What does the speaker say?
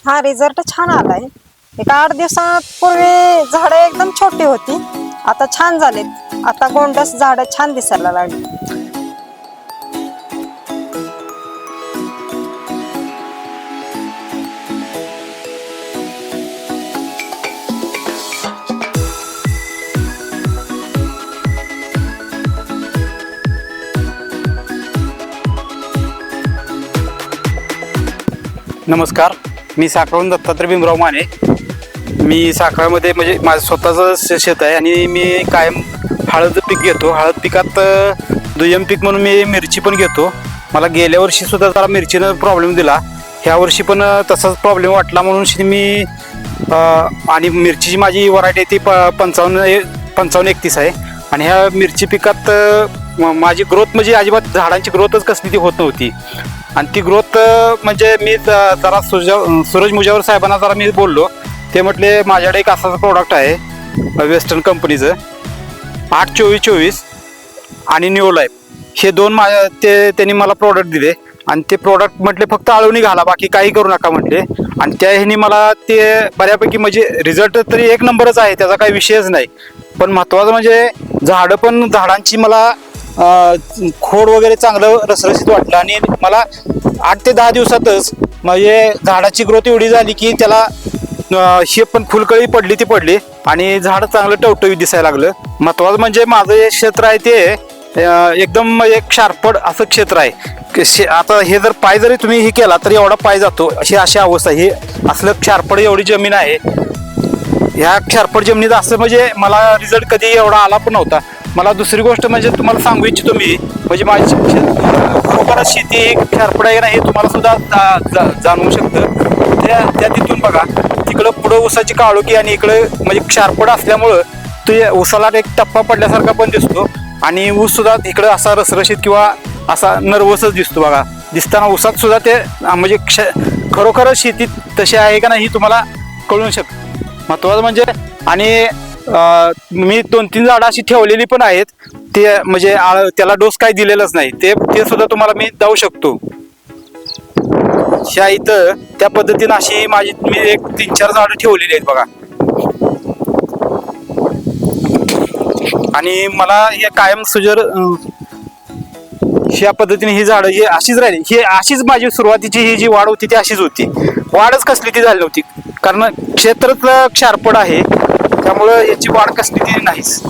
हा रिझल्ट छान आलाय. एक 8 दिवसापूर्वी झाडं एकदम छोटी होती, आता छान झालेत. आता गोंडस झाडं छान दिसायला लागली. नमस्कार, मी साखळून दत्तात्रय भीमराव माने. मी साखळामध्ये म्हणजे माझं स्वतःचं शेत आहे आणि मी कायम हळद पीक घेतो. हळद पिकात दुय्यम पीक म्हणून मी मिरची पण घेतो. मला गेल्या वर्षी सुद्धा जरा मिरचीनं प्रॉब्लेम दिला, ह्या वर्षी पण तसाच प्रॉब्लेम वाटला म्हणून मी आणि मिरचीची माझी व्हरायटी ती 5531 आहे. आणि ह्या मिरची पिकात माझी ग्रोथ म्हणजे अजिबात झाडांची ग्रोथच कसली ती होत नव्हती. आणि ती ग्रोथ म्हणजे मी जरा सूरज मुजावर साहेबांना जरा मी बोललो. ते म्हटले माझ्याकडे एक असाच प्रोडक्ट आहे वेस्टर्न कंपनीचं 8-24-24 आणि न्यू लाईफ, हे दोन त्यांनी मला प्रोडक्ट दिले. आणि ते प्रोडक्ट म्हटले फक्त आळवणी घाला, बाकी काही करू नका म्हटले. आणि त्या ह्यानी मला ते बऱ्यापैकी म्हणजे रिझल्ट तरी एक नंबरच आहे, त्याचा काही विषयच नाही. पण महत्त्वाचं म्हणजे झाडांची मला खोड वगैरे चांगलं रसरशीत वाटलं. आणि मला 8 ते 10 दिवसातच म्हणजे झाडाची ग्रोथ एवढी झाली की त्याला हे पण फुलकळी पडली ती पडली आणि झाड चांगलं टवटवीत दिसायला लागलं. महत्त्वाचं म्हणजे माझं जे क्षेत्र आहे ते एकदम एक शारपड असं क्षेत्र आहे. आता हे जर पाय जरी तुम्ही हे केला तर एवढा पाय जातो, अशी अवस्था. हे असलं क्षारपड एवढी जमीन आहे. ह्या क्षारपड जमिनीत असं म्हणजे मला रिझल्ट कधी एवढा आला पण नव्हता. मला दुसरी गोष्ट म्हणजे तुम्हाला सांगू इच्छितो मी, म्हणजे माझी खरोखरच शेती एक क्षारपड आहे ना, हे तुम्हाला सुद्धा जाणवू शकतं. त्या तिथून बघा, तिकडं पुढं ऊसाची काळोखी आणि इकडं म्हणजे क्षारपड असल्यामुळं ते ऊसाला एक टप्पा पडल्यासारखा पण दिसतो. आणि ऊस सुद्धा इकडं असा रसरशीत किंवा असा नर्वसच दिसतो. बघा, दिसताना ऊसात सुद्धा ते म्हणजे खरोखरच शेतीत तशी आहे का नाही ही तुम्हाला कळू शकतं. महत्त्वाचं म्हणजे आणि मी 2-3 झाडं अशी ठेवलेली पण आहेत, ते म्हणजे त्याला डोस काही दिलेलाच नाही, ते सुद्धा तुम्हाला मी देऊ शकतो. ह्या इथं त्या पद्धतीनं अशी मी एक 3-4 झाडं ठेवलेली आहेत बघा. आणि मला हे कायम ह्या पद्धतीने ही झाडं ही अशीच राहिली. ही अशीच माझी सुरुवातीची ही जी वाढ होती ती अशीच होती. वाढच कसली ती झाली नव्हती, कारण क्षेत्रच क्षारपड आहे, त्यामुळं याची वाढ कसली ती नाहीच.